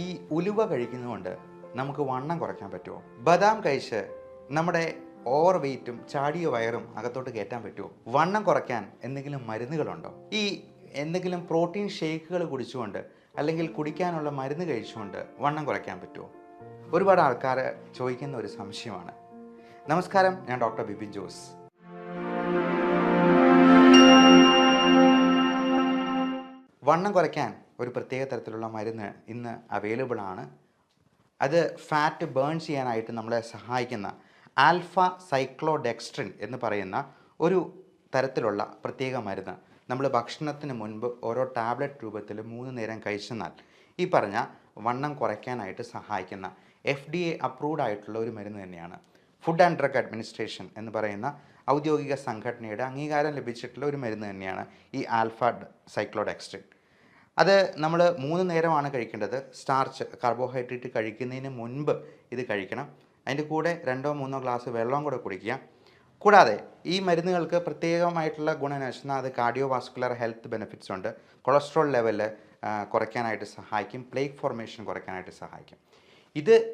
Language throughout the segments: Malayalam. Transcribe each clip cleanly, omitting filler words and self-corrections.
ഈ ഉലുവ കഴിക്കുന്നതുകൊണ്ട് നമുക്ക് വണ്ണം കുറയ്ക്കാൻ പറ്റുമോ? ബദാം കഴിച്ച് നമ്മുടെ ഓവർ വെയ്റ്റും ചാടിയ വയറും അകത്തോട്ട് കയറ്റാൻ പറ്റുമോ? വണ്ണം കുറയ്ക്കാൻ എന്തെങ്കിലും മരുന്നുകളുണ്ടോ? ഈ എന്തെങ്കിലും പ്രോട്ടീൻ ഷേക്കുകൾ കുടിച്ചുകൊണ്ട് അല്ലെങ്കിൽ കുടിക്കാനുള്ള മരുന്ന് കഴിച്ചുകൊണ്ട് വണ്ണം കുറയ്ക്കാൻ പറ്റുമോ? ഒരുപാട് ആൾക്കാർ ചോദിക്കുന്ന ഒരു സംശയമാണ്. നമസ്കാരം, ഞാൻ ഡോക്ടർ ബിപിൻ ജോസ്. വണ്ണം കുറയ്ക്കാൻ ഒരു പ്രത്യേക തരത്തിലുള്ള മരുന്ന് ഇന്ന് അവൈലബിൾ ആണ്. അത് ഫാറ്റ് ബേൺ ചെയ്യാനായിട്ട് നമ്മളെ സഹായിക്കുന്ന ആൽഫ സൈക്ലോഡെക്സ്ട്രിൻ എന്ന് പറയുന്ന ഒരു തരത്തിലുള്ള പ്രത്യേക മരുന്ന് നമ്മൾ ഭക്ഷണത്തിന് മുൻപ് ഓരോ ടാബ്ലറ്റ് രൂപത്തിൽ 3 നേരം കഴിച്ചെന്നാൽ ഈ പറഞ്ഞ വണ്ണം കുറയ്ക്കാനായിട്ട് സഹായിക്കുന്ന FDA അപ്രൂവ്ഡ് ആയിട്ടുള്ള ഒരു മരുന്ന് തന്നെയാണ്. ഫുഡ് ആൻഡ് ഡ്രഗ് അഡ്മിനിസ്ട്രേഷൻ എന്ന് പറയുന്ന ഔദ്യോഗിക സംഘടനയുടെ അംഗീകാരം ലഭിച്ചിട്ടുള്ള ഒരു മരുന്ന് തന്നെയാണ് ഈ ആൽഫ സൈക്ലോഡെക്സ്ട്രിൻ. അത് നമ്മൾ 3 നേരമാണ് കഴിക്കേണ്ടത്. സ്റ്റാർച്ച്, കാർബോഹൈഡ്രേറ്റ് കഴിക്കുന്നതിന് മുൻപ് ഇത് കഴിക്കണം. അതിൻ്റെ കൂടെ 2-3 ഗ്ലാസ് വെള്ളം കൂടെ കുടിക്കുക. കൂടാതെ ഈ മരുന്നുകൾക്ക് പ്രത്യേകമായിട്ടുള്ള ഗുണം എന്ന് വെച്ചാൽ അത് കാർഡിയോ വാസ്കുലർ ഹെൽത്ത് ബെനിഫിറ്റ്സ് ഉണ്ട്. കൊളസ്ട്രോൾ ലെവൽ കുറയ്ക്കാനായിട്ട് സഹായിക്കും. പ്ലേക്ക് ഫോർമേഷൻ കുറയ്ക്കാനായിട്ട് സഹായിക്കും.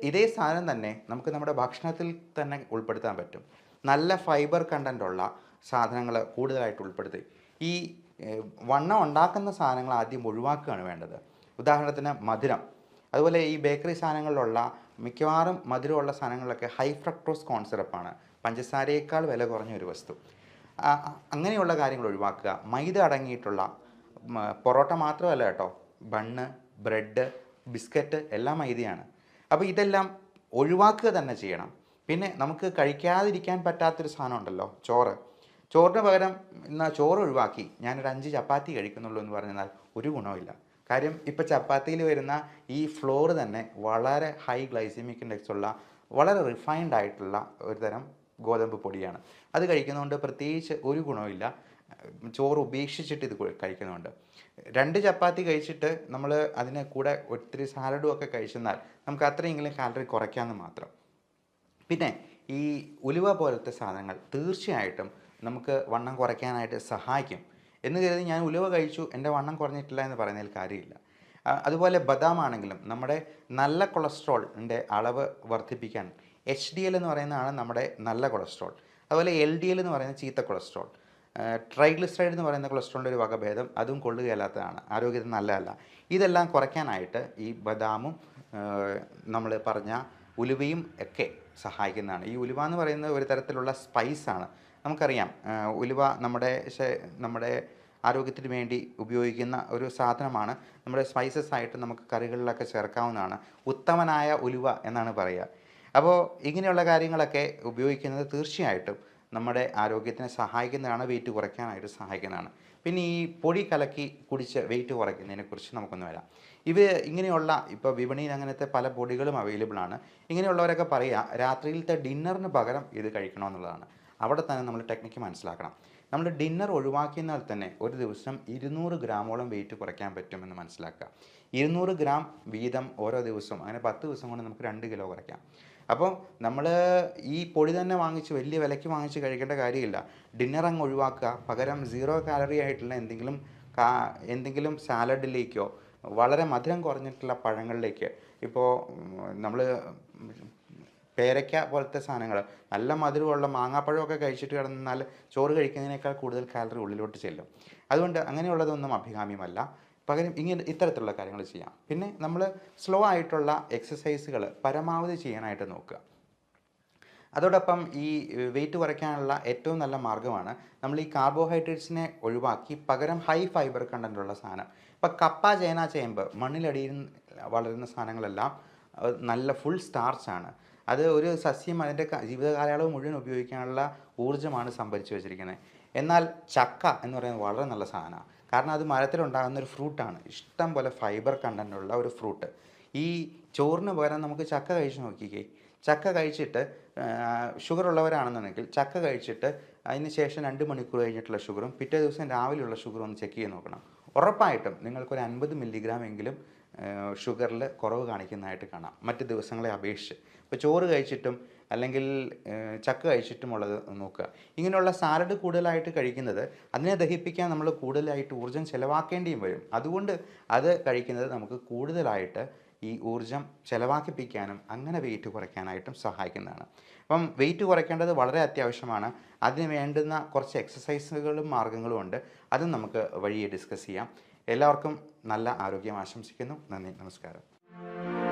ഇതേ സാധനം തന്നെ നമുക്ക് നമ്മുടെ ഭക്ഷണത്തിൽ തന്നെ ഉൾപ്പെടുത്താൻ പറ്റും. നല്ല ഫൈബർ കണ്ടൻ്റുള്ള സാധനങ്ങൾ കൂടുതലായിട്ട് ഉൾപ്പെടുത്തി ഈ വണ്ണം ഉണ്ടാക്കുന്ന സാധനങ്ങൾ ആദ്യം ഒഴിവാക്കുകയാണ് വേണ്ടത്. ഉദാഹരണത്തിന് മധുരം, അതുപോലെ ഈ ബേക്കറി സാധനങ്ങളിലുള്ള മിക്കവാറും മധുരമുള്ള സാധനങ്ങളിലൊക്കെ ഹൈ ഫ്രക്ടോസ് കോൺ സിറപ്പാണ്, പഞ്ചസാരയേക്കാൾ വില കുറഞ്ഞ ഒരു വസ്തു. അങ്ങനെയുള്ള കാര്യങ്ങൾ ഒഴിവാക്കുക. മൈദ അടങ്ങിയിട്ടുള്ള പൊറോട്ട മാത്രമല്ല കേട്ടോ, ബണ്ണ്, ബ്രെഡ്, ബിസ്ക്കറ്റ് എല്ലാം മൈദയാണ്. അപ്പോൾ ഇതെല്ലാം ഒഴിവാക്കുക തന്നെ ചെയ്യണം. പിന്നെ നമുക്ക് കഴിക്കാതിരിക്കാൻ പറ്റാത്തൊരു സാധനം ഉണ്ടല്ലോ, ചോറിന് പകരം എന്നാൽ ചോറ് ഒഴിവാക്കി ഞാനൊരു 5 ചപ്പാത്തി കഴിക്കുന്നുള്ളൂ എന്ന് പറഞ്ഞാൽ ഒരു ഗുണമില്ല. കാര്യം ഇപ്പോൾ ചപ്പാത്തിയിൽ വരുന്ന ഈ ഫ്ലോർ തന്നെ വളരെ ഹൈ ഗ്ലൈസമിക് ഇൻഡെക്സ് ഉള്ള വളരെ റിഫൈൻഡ് ആയിട്ടുള്ള ഒരു തരം ഗോതമ്പ് പൊടിയാണ്. അത് കഴിക്കുന്നതുകൊണ്ട് പ്രത്യേകിച്ച് ഒരു ഗുണമില്ല. ചോറ് ഉപേക്ഷിച്ചിട്ട് ഇത് കഴിക്കുന്നുണ്ട്. 2 ചപ്പാത്തി കഴിച്ചിട്ട് നമ്മൾ അതിന് കൂടെ ഒത്തിരി സാലഡും ഒക്കെ കഴിച്ചെന്നാൽ നമുക്ക് അത്രയെങ്കിലും കാലറി കുറയ്ക്കാമെന്ന് മാത്രം. പിന്നെ ഈ ഉലുവ പോലത്തെ സാധനങ്ങൾ തീർച്ചയായിട്ടും നമുക്ക് വണ്ണം കുറയ്ക്കാനായിട്ട് സഹായിക്കും എന്ന് കരുതി ഞാൻ ഉലുവ കഴിച്ചു എൻ്റെ വണ്ണം കുറഞ്ഞിട്ടില്ല എന്ന് പറയുന്നതിൽ കാര്യമില്ല. അതുപോലെ ബദാം ആണെങ്കിലും നമ്മുടെ നല്ല കൊളസ്ട്രോളിൻ്റെ അളവ് വർദ്ധിപ്പിക്കാൻ HDL എന്ന് പറയുന്നതാണ് നമ്മുടെ നല്ല കൊളസ്ട്രോൾ. അതുപോലെ LDL എന്ന് പറയുന്ന ചീത്ത കൊളസ്ട്രോൾ, ട്രൈഗ്ലിസറൈഡ് എന്ന് പറയുന്ന കൊളസ്ട്രോളിൻ്റെ ഒരു വകഭേദം, അതും കൊള്ളുകയല്ലാത്തതാണ്, ആരോഗ്യത്തിന് നല്ലതല്ല. ഇതെല്ലാം കുറയ്ക്കാനായിട്ട് ഈ ബദാമും നമ്മൾ പറഞ്ഞ ഉലുവയും ഒക്കെ സഹായിക്കുന്നതാണ്. ഈ ഉലുവ എന്ന് പറയുന്നത് ഒരു തരത്തിലുള്ള സ്പൈസാണ്. നമുക്കറിയാം, ഉലുവ നമ്മുടെ ആരോഗ്യത്തിന് വേണ്ടി ഉപയോഗിക്കുന്ന ഒരു സാധനമാണ്. നമ്മുടെ സ്പൈസസ് ആയിട്ട് നമുക്ക് കറികളിലൊക്കെ ചേർക്കാവുന്നതാണ്. ഉത്തമനായ ഉലുവ എന്നാണ് പറയുക. അപ്പോൾ ഇങ്ങനെയുള്ള കാര്യങ്ങളൊക്കെ ഉപയോഗിക്കുന്നത് തീർച്ചയായിട്ടും നമ്മുടെ ആരോഗ്യത്തിനെ സഹായിക്കുന്നതാണ്, വെയിറ്റ് കുറയ്ക്കാനായിട്ട് സഹായിക്കുന്നതാണ്. പിന്നെ ഈ പൊടി കലക്കി കുടിച്ച് വെയിറ്റ് കുറയ്ക്കുന്നതിനെക്കുറിച്ച് നമുക്കൊന്ന് വരാം. ഇങ്ങനെയുള്ള ഇപ്പോൾ വിപണിയിൽ അങ്ങനത്തെ പല പൊടികളും അവൈലബിൾ ആണ്. ഇങ്ങനെയുള്ളവരൊക്കെ പറയുക രാത്രിയിലത്തെ ഡിന്നറിന് പകരം ഇത് കഴിക്കണമെന്നുള്ളതാണ്. അവിടെ തന്നെ നമ്മൾ ടെക്നിക്ക് മനസ്സിലാക്കണം. നമ്മൾ ഡിന്നർ ഒഴിവാക്കിയെന്നാൽ തന്നെ ഒരു ദിവസം 200 ഗ്രാമോളം വെയിറ്റ് കുറയ്ക്കാൻ പറ്റുമെന്ന് മനസ്സിലാക്കുക. 200 ഗ്രാം വീതം ഓരോ ദിവസവും, അങ്ങനെ 10 ദിവസം കൊണ്ട് നമുക്ക് 2 കിലോ കുറയ്ക്കാം. അപ്പോൾ നമ്മൾ ഈ പൊടി തന്നെ വാങ്ങിച്ച് വലിയ വിലയ്ക്ക് വാങ്ങിച്ച് കഴിക്കേണ്ട കാര്യമില്ല. ഡിന്നർ അങ്ങ് ഒഴിവാക്കുക. പകരം 0 കാലറി ആയിട്ടുള്ള എന്തെങ്കിലും സാലഡിലേക്കോ വളരെ മധുരം കുറഞ്ഞിട്ടുള്ള പഴങ്ങളിലേക്ക്, ഇപ്പോൾ നമ്മൾ പേരയ്ക്ക പോലത്തെ സാധനങ്ങൾ, നല്ല മധുരമുള്ള മാങ്ങാപ്പഴമൊക്കെ കഴിച്ചിട്ട് കിടന്നാൽ ചോറ് കഴിക്കുന്നതിനേക്കാൾ കൂടുതൽ കാലറി ഉള്ളിലോട്ട് ചെല്ലും. അതുകൊണ്ട് അങ്ങനെയുള്ളതൊന്നും അഭികാമ്യമല്ല. പകരം ഇത്തരത്തിലുള്ള കാര്യങ്ങൾ ചെയ്യാം. പിന്നെ നമ്മൾ സ്ലോ ആയിട്ടുള്ള എക്സസൈസുകൾ പരമാവധി ചെയ്യാനായിട്ട് നോക്കുക. അതോടൊപ്പം ഈ വെയിറ്റ് കുറയ്ക്കാനുള്ള ഏറ്റവും നല്ല മാർഗ്ഗമാണ് നമ്മൾ ഈ കാർബോഹൈഡ്രേറ്റ്സിനെ ഒഴിവാക്കി പകരം ഹൈ ഫൈബർ കണ്ടൻ്റുള്ള സാധനം. ഇപ്പോൾ കപ്പ, ചേന, ചേമ്പ്, മണ്ണിലടിയിൽ വളരുന്ന സാധനങ്ങളെല്ലാം നല്ല ഫുൾ സ്റ്റാർച്ചാണ്. അത് ഒരു സസ്യം അതിൻ്റെ ജീവിതകാലയളവ് മുഴുവൻ ഉപയോഗിക്കാനുള്ള ഊർജ്ജമാണ് സംഭരിച്ചു വെച്ചിരിക്കുന്നത്. എന്നാൽ ചക്ക എന്ന് പറയുന്നത് വളരെ നല്ല സാധനമാണ്. കാരണം അത് മരത്തിലുണ്ടാകുന്ന ഒരു ഫ്രൂട്ടാണ്, ഇഷ്ടം പോലെ ഫൈബർ കണ്ടൻ്റുള്ള ഒരു ഫ്രൂട്ട്. ഈ ചോറിന് പകരം നമുക്ക് ചക്ക കഴിച്ച് നോക്കിക്കേ. ചക്ക കഴിച്ചിട്ട് ഷുഗർ ഉള്ളവരാണെന്നുണ്ടെങ്കിൽ ചക്ക കഴിച്ചിട്ട് അതിന് ശേഷം 2 മണിക്കൂർ കഴിഞ്ഞിട്ടുള്ള ഷുഗറും പിറ്റേ ദിവസം രാവിലെയുള്ള ഷുഗറും ഒന്ന് ചെക്ക് ചെയ്ത് നോക്കണം. ഉറപ്പായിട്ടും നിങ്ങൾക്കൊരു 50 മില്ലിഗ്രാം എങ്കിലും ഷുഗറിൽ കുറവ് കാണിക്കുന്നതായിട്ട് കാണാം മറ്റ് ദിവസങ്ങളെ അപേക്ഷിച്ച്. ഇപ്പോൾ ചോറ് കഴിച്ചിട്ടും അല്ലെങ്കിൽ ചക്ക കഴിച്ചിട്ടുമുള്ളത് നോക്കുക. ഇങ്ങനെയുള്ള സാലഡ് കൂടുതലായിട്ട് കഴിക്കുന്നത് അതിനെ ദഹിപ്പിക്കാൻ നമ്മൾ കൂടുതലായിട്ട് ഊർജ്ജം ചിലവാക്കേണ്ടിയും വരും. അതുകൊണ്ട് അത് കഴിക്കുന്നത് നമുക്ക് കൂടുതലായിട്ട് ഈ ഊർജ്ജം ചിലവാക്കിപ്പിക്കാനും അങ്ങനെ വെയിറ്റ് കുറയ്ക്കാനായിട്ടും സഹായിക്കുന്നതാണ്. അപ്പം വെയിറ്റ് കുറയ്ക്കേണ്ടത് വളരെ അത്യാവശ്യമാണ്. അതിന് വേണ്ടുന്ന കുറച്ച് എക്സസൈസുകളും മാർഗ്ഗങ്ങളും ഉണ്ട്. അതും നമുക്ക് വഴിയെ ഡിസ്കസ് ചെയ്യാം. എല്ലാവർക്കും നല്ല ആരോഗ്യം ആശംസിക്കുന്നു. നന്ദി, നമസ്കാരം.